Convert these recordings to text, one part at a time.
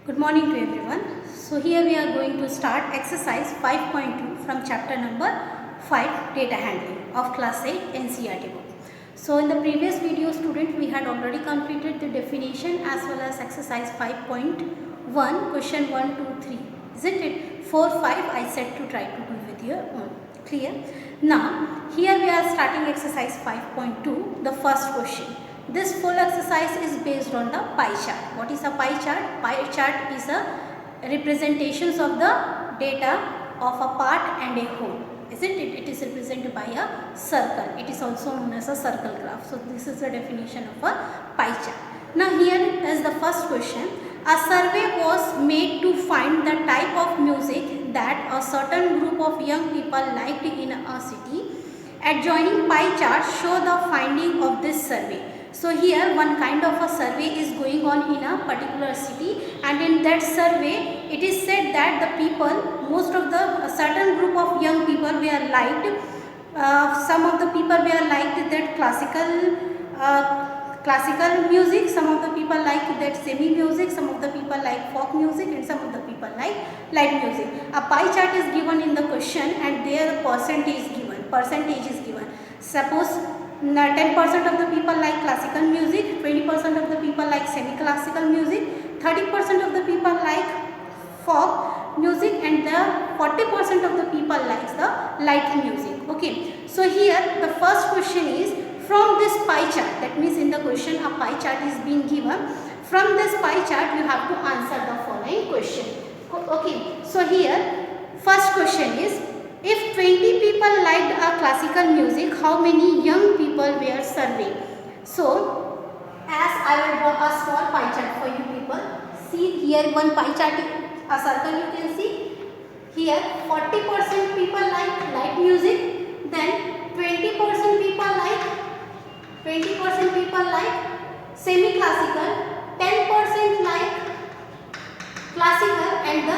Good morning to everyone. So here we are going to start exercise 5.2 from chapter number 5 data handling of class 8 NCERT book. So in the previous video student we had already completed the definition as well as exercise 5.1 question 1, 2, 3. Isn't it? 4, 5 I said to try to do with your own. Clear? Now here we are starting exercise 5.2, the first question. This full exercise is based on the pie chart. What is a pie chart? Pie chart is a representations of the data of a part and a whole. Isn't it? It is represented by a circle. It is also known as a circle graph. So this is the definition of a pie chart. Now here is the first question. A survey was made to find the type of music that a certain group of young people liked in a city. Adjoining pie chart show the finding of this survey. So here one kind of a survey is going on in a particular city, and in that survey it is said that the people, most of the certain group of young people were liked, some of the people were liked that classical music, some of the people like that semi music, some of the people like folk music, and some of the people like light music. A pie chart is given in the question and there percentage is given. Suppose 10% of the people like classical music, 20% of the people like semi-classical music, 30% of the people like folk music, and the 40% of the people likes the light music. Okay, so here the first question is from this pie chart. That means in the question a pie chart is being given. From this pie chart you have to answer the following question. Okay, so here first question is, if 20 people liked a classical music, how many young people were surveyed? So, as I will draw a small pie chart for you people. See here one pie chart, a circle you can see. Here 40% people like light music, then 20% people like semi-classical, 10% like classical, and the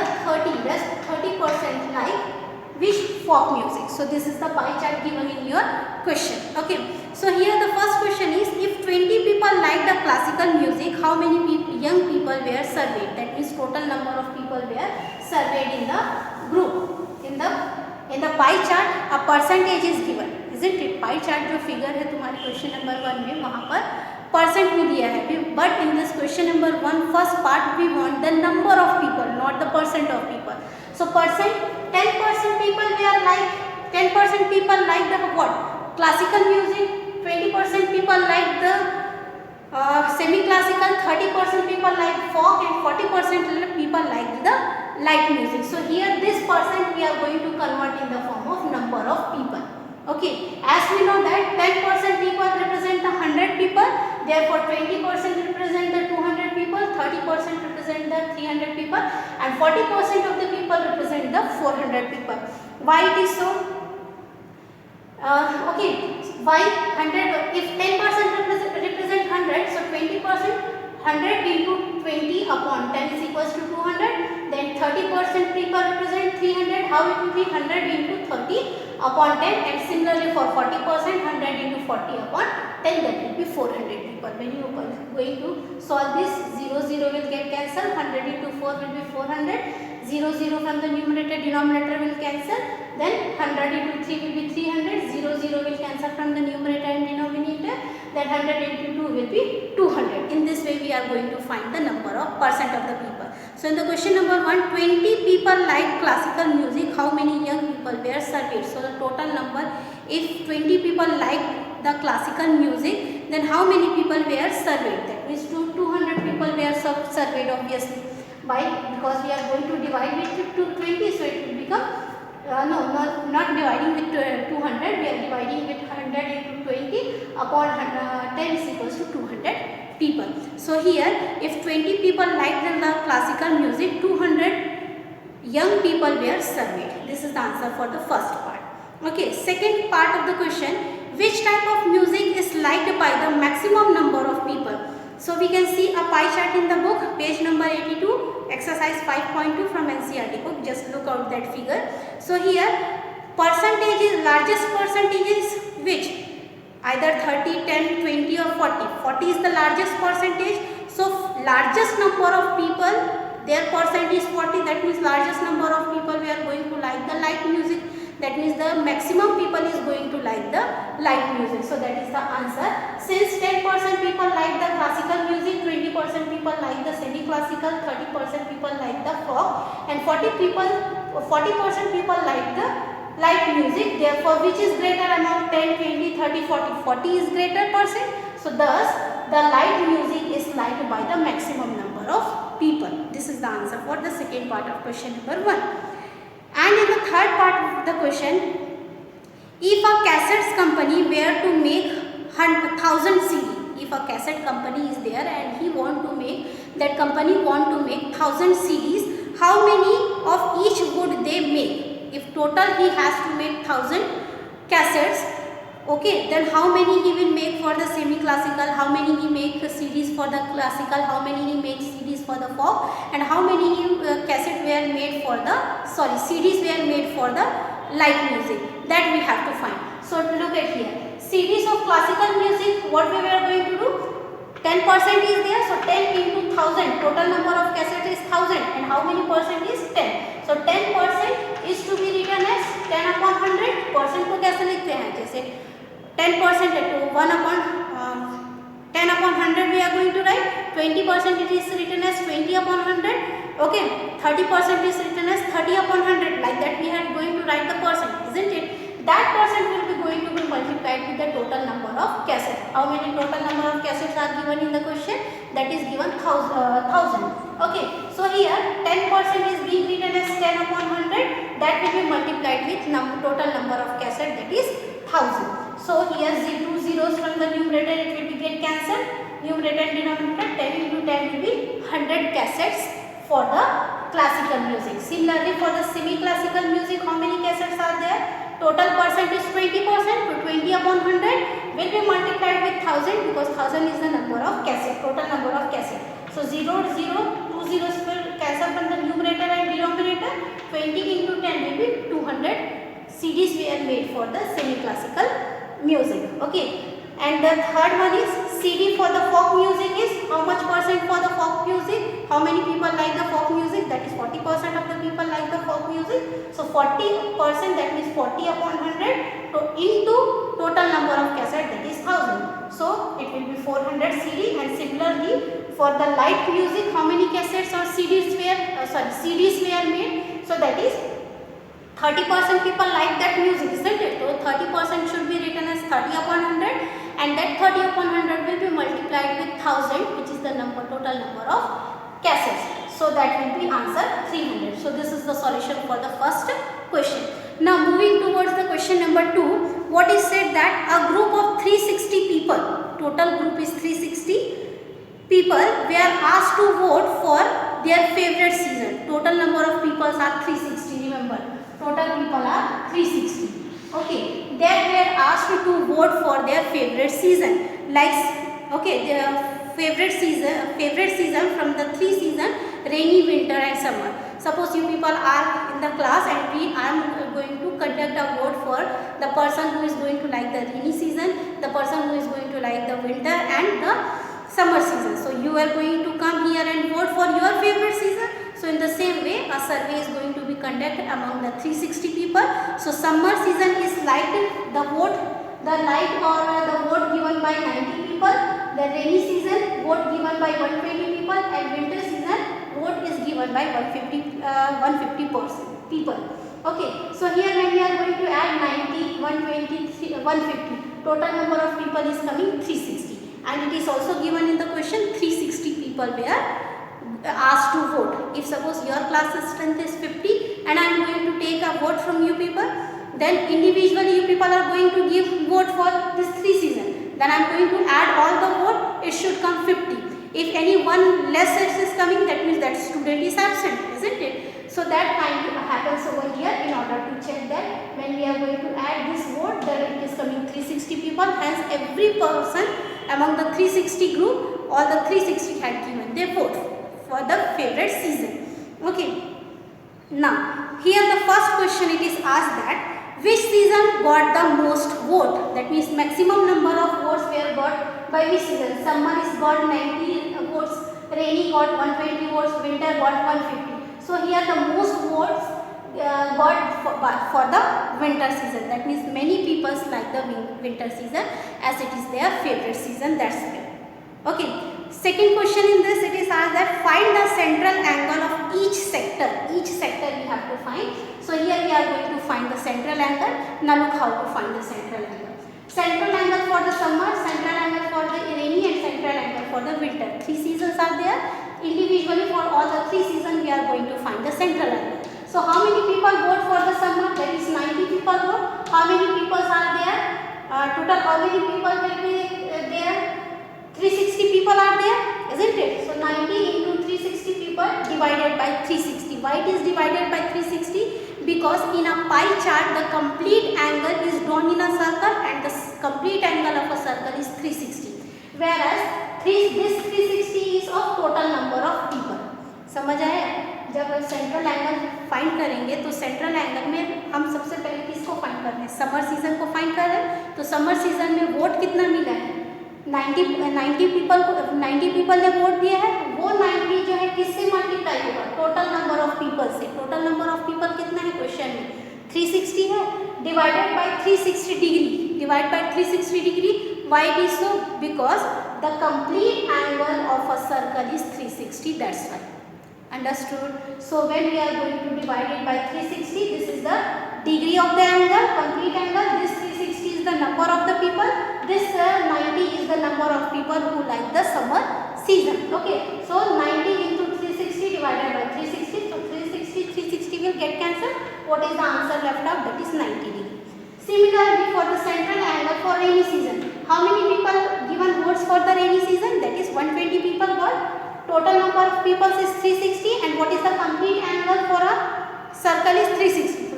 rest 30% like which folk music. So this is the pie chart given in your question. Okay, so here the first question is, if 20 people liked the classical music, how many young people were surveyed? That means total number of people were surveyed in the group. In the pie chart a percentage is given, isn't it? Pie chart जो figure है तुम्हारे question number 1 में वहाँ पर percent भी दिया है, but in this question number 1 first part we want the number of people, not the percent of people. So percent, 10% people were like, 10% people like the what? Classical music, 20% people like the semi-classical, 30% people like folk, and 40% people like the light music. So here this percent we are going to convert in the form of number of people. Okay, as we know that 10% people represent the 100 people, therefore 20% represent the 200 people, 30% represent the 300 people, and 40% of the people represent the 400 people. Why it is so? Okay, why 100? If 10% represent 100, so 20%, 100 into 20 upon 10 is equals to 200. Then 30% people represent 300. How it will be? 100 into 30 upon 10, and similarly for 40%, 100 into 40 upon 10, that will be 400 people. When you are going to solve this, 0 will get cancelled, 100 into 4 will be 400, 0 from the numerator denominator will cancel, then 100 into 3 will be 300, 0 will cancel from the numerator and denominator, then 100 into 2 will be 200. In this way we are going to find the number of percent of the people. So in the question number 1, 20 people like classical music, how many young people were surveyed? So the total number, if 20 people liked the classical music, then how many people were surveyed? That means 200 people were surveyed obviously. Why? Because we are going to divide it to 20, so it will become not dividing with 200, we are dividing with 100 into 20 upon 10 is equals to 200 people. So here if 20 people liked the classical music, 200 young people were surveyed. This is the answer for the first part. Okay, second part of the question, which type of music is liked by the maximum number of people? So we can see a pie chart in the book, page number 82, exercise 5.2 from NCERT book. Just look out that figure. So here percentage is, largest percentage is which? Either 30, 10, 20 or 40. 40 is the largest percentage. So largest number of people their percent is 40, that means largest number of people we are going to like the light music, that means the maximum people is going to like the light music. So that is the answer. Since 10% people like the classical music, 20% people like the semi-classical, 30% people like the folk, and 40% people like the light music. Therefore, which is greater among 10, 20, 30, 40? 40 is greater percent. So thus the light music is liked by the maximum number of people. This is the answer for the second part of question number 1. And in the third part of the question, if a cassettes company were to make 1000 CD, if a cassette company is there and he want to make, that company want to make 1000 CDs, how many of each would they make? If total he has to make 1000 cassettes, okay, then how many he will make for the semi-classical, how many he make CDs for the classical, how many he makes CDs for the folk, and how many cassettes were made for the, CDs were made for the light music, that we have to find. So look at here, CDs of classical music, what we were going to do? 10% is there, so 10 into 1000, total number of cassettes is 1000, and how many percent is 10? So 10% is to be written as 10 upon 100, percent को कैसे लिखते हैं? जैसे 10% to 1 upon 10 upon 100 we are going to write, 20% it is written as 20 upon 100, okay, 30% is written as 30 upon 100, like that we are going to write the percent, isn't it? That percent will be going to be multiplied with the total number of cassettes. How many total number of cassettes are given in the question? That is given 1000. Okay, so here 10% is being written as 10 upon 100, that will be multiplied with total number of cassettes, that is 1000. So here 2 zeros from the numerator, it will be get cancelled, numerator and denominator, 10 into 10 will be 100 cassettes for the classical music. Similarly for the semi-classical music, how many cassettes are there? Total percent is 20%, so 20 upon 100 will be multiplied with 1000, because 1000 is the number of cassette, total number of cassette. So 0, 0, 2 zeros will cancel from the numerator and denominator, 20 into 10 will be 200 CDs were made for the semi-classical music. Okay. And the third one is CD for the folk music is how much percent for the folk music? How many people like the folk music? That is 40% of the people like the folk music. So 40%, that means 40 upon 100 into total number of cassette, that is 1000. So it will be 400 CD. And similarly for the light music, how many cassettes or CDs were CDs were made? So that is 30% people like that music, isn't it? So 30% should be written as 30 upon 100, and that 30 upon 100 will be multiplied with 1000, which is the total number of cassettes. So that will be answer 300. So this is the solution for the first question. Now moving towards the question number 2, what is said that a group of 360 people, total group is 360 people, were asked to vote for their favorite season. Total number of people are 360, remember. Total people are 360. Okay, they were asked to vote for their favorite season. Like, okay, their favorite season from the 3 seasons, rainy, winter and summer. Suppose you people are in the class and I am going to conduct a vote for the person who is going to like the rainy season, the person who is going to like the winter and the summer season. So you are going to come here and vote for your favorite season. So in the same way, a survey is going to be conducted among the 360 people. So summer season is liked, the vote given by 90 people. The rainy season, vote given by 120 people, and winter season, vote is given by 150 people. Okay, so here when we are going to add 90, 120, 150, total number of people is coming 360. And it is also given in the question 360 people were asked to vote. If suppose your class strength is 50 and I am going to take a vote from you people, then individually you people are going to give vote for this 3 season. Then I am going to add all the vote, it should come 50. If any one less is coming, that means that student is absent, isn't it? So that kind of happens over here in order to check that when we are going to add this vote, that it is coming 360 people. Hence every person among the 360 group, all the 360 had given their vote for the favorite season. Okay. Now here the first question it is asked that which season got the most vote? That means maximum number of votes were got by which season? Summer is got 90 votes, rainy got 120 votes, winter got 150. So here the most votes got for the winter season. That means many people like the winter season as it is their favorite season. That's it. Okay. Second question in this, it is asked that find the central angle of each sector. Each sector we have to find. So here we are going to find the central angle. Now look how to find the central angle. Central angle for the summer, central angle for the rainy, and central angle for the winter. 3 seasons are there. Individually for all the 3 seasons we are going to find the central angle. So how many people vote for the summer? That is 90 people vote. How many people are there? Total how many people will be there? 360 people are there, isn't it? So 90 into 360 people divided by 360. Why it is divided by 360? Because in a pie chart the complete angle is drawn in a circle and the complete angle of a circle is 360. Whereas this 360 is of total number of people. समझ आया? जब central angle find करेंगे तो central angle में हम सबसे पहले किसको फाइंड कर रहे हैं? समर सीजन को फाइंड कर रहे हैं. तो समर सीजन में वोट कितना मिला है? 90 पीपल ने वोट दिया है. वो 90 जो है किससे मल्टीप्लाई होगा? टोटल नंबर ऑफ पीपल से. टोटल नंबर ऑफ पीपल कितना है क्वेश्चन में? 360 है. Divided by 360 degree. Divide by 360 degree. Why it is so? Because the complete angle of a circle is 360. That's why. Understood? So when we are going to divide it by 360, this is the degree of the angle, complete angle. This 360 is the number of the people. This 90 is the number of people who like the summer season. Okay. So 90 into 360 divided by 360. So 360 will get cancelled. What is the answer left out? That is 90 degree. Similarly, for the central angle for rainy season, how many people given votes for the rainy season? That is 120 people got. Total number of people is 360, and what is the complete angle for a circle is 360. So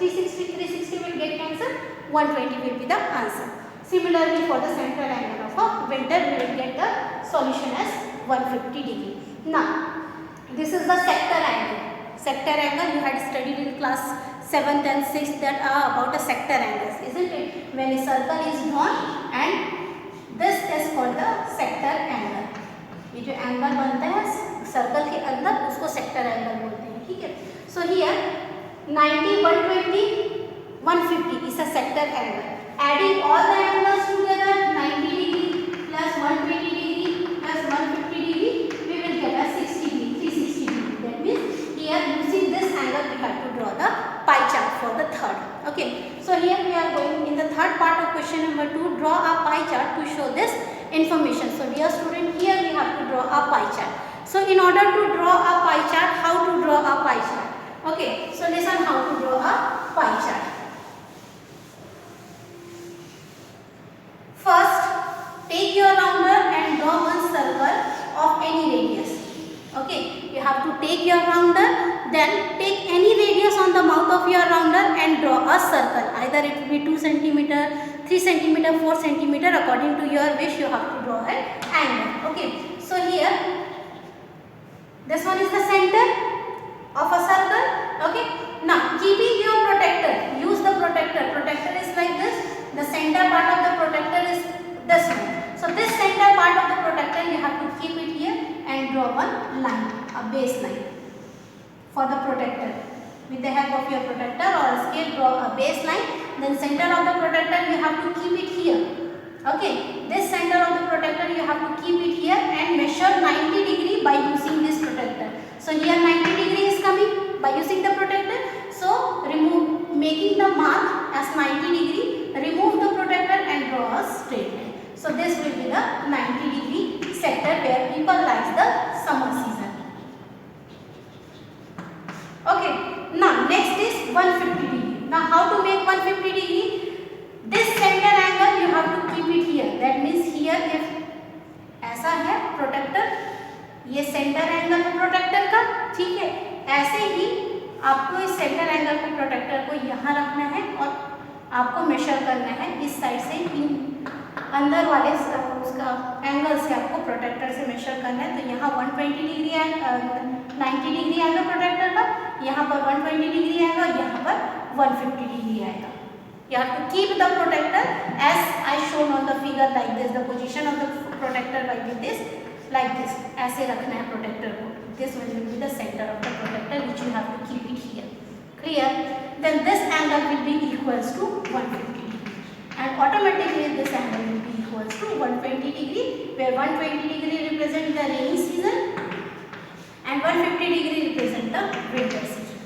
360 will get cancelled. 120 will be the answer. Similarly, for the central angle of a winter, we will get the solution as 150 degree. Now, this is the sector angle. Sector angle you had studied in class 7th and 6th that are about the sector angles, isn't it? When a circle is drawn and this is called the sector angle. ये जो angle बनता है circle के अंदर उसको sector angle बोलते हैं. ठीक है. So here 90, 120, 150 is a sector angle. Adding all the angles together, 90 degree plus 120 degree plus 150 degree, we will get a 60 degree, 360 degree. That means here using this angle we have to draw the pie chart for the third. Okay. So here we are going in the third part of question number 2, draw a pie chart to show this information. So dear student, here we have to draw a pie chart. So in order to draw a pie chart, how to draw a pie chart? Okay, so listen how to draw a pie chart. First, take your rounder and draw one circle of any radius. Okay, you have to take your rounder, then take any radius on the mouth of your rounder and draw a circle. Either it will be 2 cm, 3 cm, 4 cm, according to your wish you have to draw an angle. Okay, so here this one is the center of a circle. Okay, now keeping your protector, use the protector. Protector is like this. The center part of the protector is this one. So this center part of the protector you have to keep it here and draw one line, a base line for the protector. With the help of your protector or a scale, draw a base line. Then center of the protector you have to keep it here. Okay, this center of the protector you have to keep it here and measure 90 degree by using this protector. So here 90 degree is coming by using the protector. So making the mark as 90 degree, remove the protector and draw a straight line. So this will be the 90 degree sector where people like the summer season. Okay, now next is 150 degree. Now how to make 150 degree? This center angle you have to keep it here. That means here if ऐसा है protector, ये centre angle है protector का. ठीक है, ऐसे ही आपको इस सेंटर एंगल को प्रोटेक्टर को यहाँ रखना है और आपको मेजर करना है इस साइड से, अंदर वाले उसका एंगल से आपको प्रोटेक्टर से मेजर करना है. तो यहाँ 120 डिग्री 90 डिग्री आएगा प्रोटेक्टर का, यहाँ पर 120 डिग्री आएगा, यहाँ पर 150 डिग्री आएगा. You have to keep the protector as I shown on the figure like this. The position of the protector will be this. like this, ऐसे रखना है प्रोटेक्टर को. This will be the center of the protector which you have to keep it here. Clear? Then this angle will be equals to 150 degree, and automatically this angle will be equals to 120 degree, where 120 degree represent the rainy season and 150 degree represent the winter season.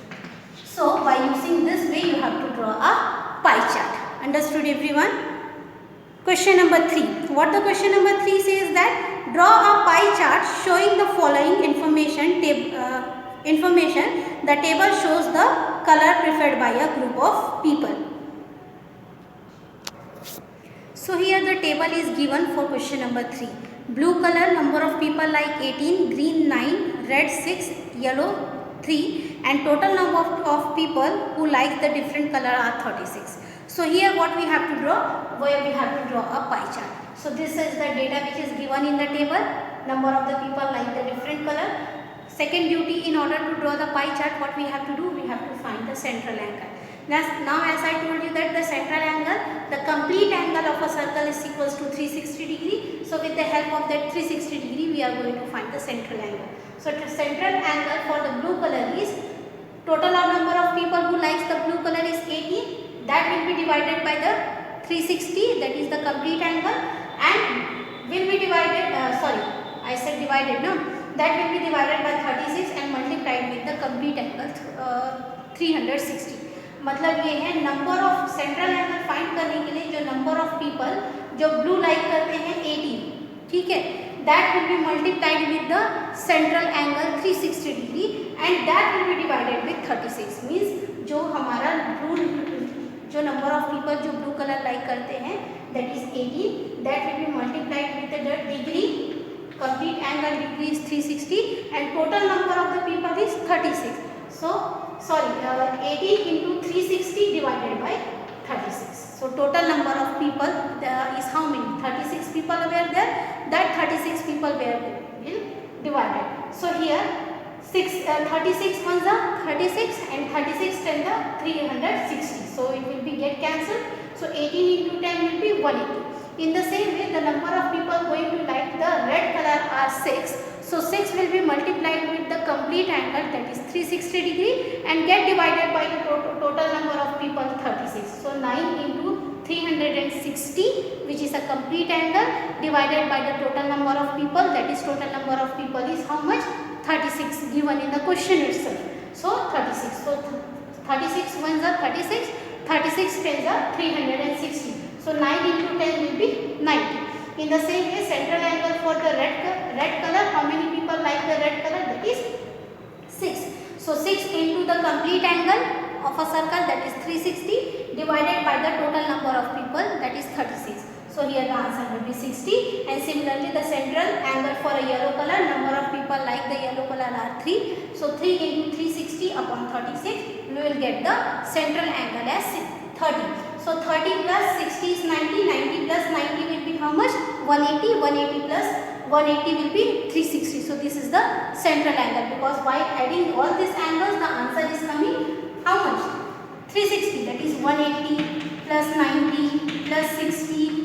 So by using this way you have to draw a pie chart. Understood everyone? Question number 3. What the question number 3 says that draw a pie chart showing the following information. The table shows the color preferred by a group of people. So here the table is given for question number 3. Blue color, number of people like 18, green 9, red 6, yellow 3, and total number of people who like the different color are 36. So here what we have to draw, where we have to draw a pie chart. So this is the data which is given in the table, number of the people like the different color. Second duty, in order to draw the pie chart, what we have to do, we have to find the central angle. Now as I told you that the central angle, the complete angle of a circle is equals to 360 degree. So with the help of that 360 degree, we are going to find the central angle. So the central angle for the blue color is, total number of people who likes the blue color is 18. That will be divided by the 360, that is the complete angle, and will be divided, I said divided, no, that will be divided by 36 and multiplied with the complete angle 360. मतलब ये है number of central angle find करने के लिए जो number of people जो blue like करते हैं 18, ठीक है, that will be multiplied with the central angle 360 degree and that will be divided with 36. means जो हमारा ब्लू, जो नंबर ऑफ पीपल जो ब्लू कलर लाइक करते हैं that is 18, that will be multiplied with the degree, complete angle degree is 360 and total number of the people is 36. So 18 into 360 divided by 36. So total number of people is how many? 36 people were there. That 36 people were divided. So here 36 ones are 36 and 36 10 the 360. So it will be get cancelled. So 18 into 10 will be 180. In the same way, the number of people going to like the red color are 6. So 6 will be multiplied with the complete angle, that is 360 degree, and get divided by the total number of people 36. So 9 into 360, which is a complete angle, divided by the total number of people, that is total number of people is how much? 36 given in the question itself. So 36. So 36 ones are 36, 36 tens are 360. So 9 into 10 will be 90. In the same way, central angle for the red color, how many people like the red color? That is 6. So 6 into the complete angle of a circle, that is 360, divided by the total number of people, that is 36. So here the answer will be 60. And similarly, the central angle for a yellow color, number of people like the yellow color are 3. So 3 into 360 upon 36, we will get the central angle as 30. So 30 plus 60 is 90, 90 plus 90 will be how much? 180, 180 plus 180 will be 360. So this is the central angle, because by adding all these angles, the answer is coming how much? 360, that is 180 plus 90 plus 60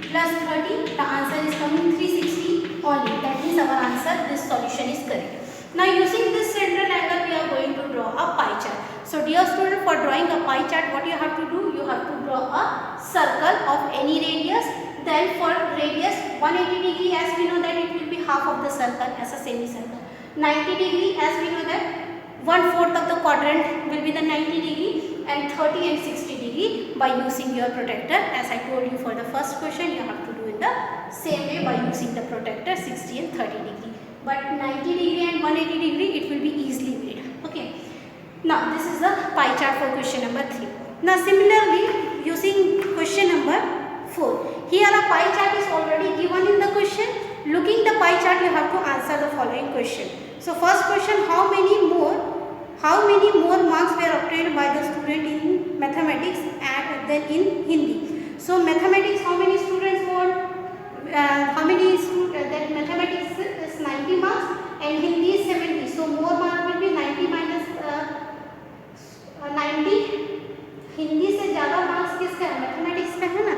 plus 30, the answer is coming 360 only. That means our answer, this solution is correct. Now using this central angle, we are going to draw a pie chart. So dear student, for drawing a pie chart, what you have to do? You have to draw a circle of any radius. Then for radius 180 degree, as we know that it will be half of the circle as a semicircle. 90 degree, as we know that 1/4 of the quadrant will be the 90 degree, and 30 and 60 degree by using your protractor. As I told you for the first question, you have to do it the same way by using the protractor 60 and 30 degree. But 90 degree and 180 degree, it will be easily made. Okay. Now this is the pie chart for question number 3. Now similarly, using question number 4. Here a pie chart is already given in the question. Looking the pie chart, you have to answer the following question. So first question, how many more marks were obtained by the student in mathematics than in Hindi? So mathematics, how many students won? That mathematics is 90 marks and Hindi is 70. So more mark will be 90 minus 90. Hindi से ज़्यादा marks किसका है? Mathematics का है ना.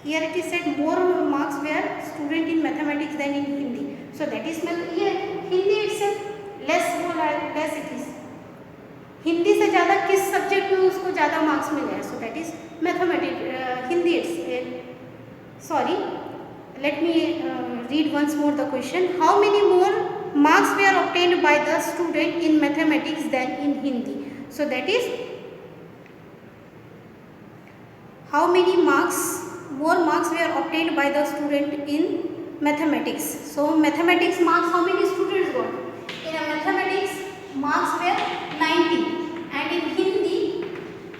Here it is said more marks were student in mathematics than in Hindi. Hindi से ज़्यादा किस सब्जेक्ट में उसको ज़्यादा मार्क्स मिले हैं? So that is mathematics, Hindi it's sorry, let me read once more the question. How many more marks were obtained by the student in mathematics than in Hindi? So that is, how many more marks were obtained by the student in mathematics? So mathematics marks, how many students got? In a mathematics marks were 90 and in Hindi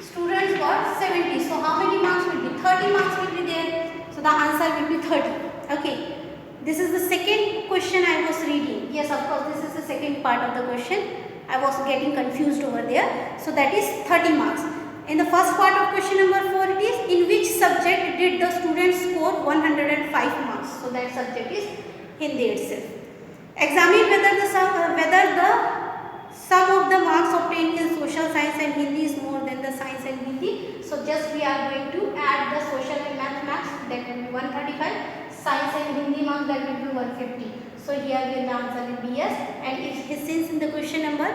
students got 70. So how many marks will be? 30 marks will be there. So the answer will be 30. Okay, this is the second question I was reading. Yes, of course, this is the second part of the question. I was getting confused over there. So that is 30 marks. In the first part of question number 4, it is, in which subject did the student score 105 marks? So that subject is Hindi itself. Examine whether the sum of the marks obtained in social science and Hindi is more than the science and Hindi. So just we are going to add the social and math marks, that will be 135. Science and Hindi marks, that will be 150. So here the answer will be yes. And since in the question number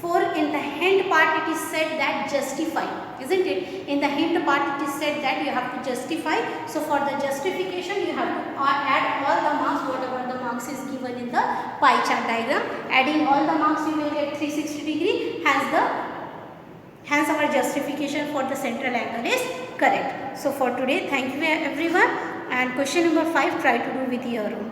4, in the hint part it is said that justify, isn't it? In the hint part it is said that you have to justify. So for the justification you have to add all the marks, whatever the marks is given in the pie chart diagram. Adding all the marks you will get 360 degree. Hence our justification for the central angle is correct. So for today, thank you everyone. And question number 5, try to do with your own.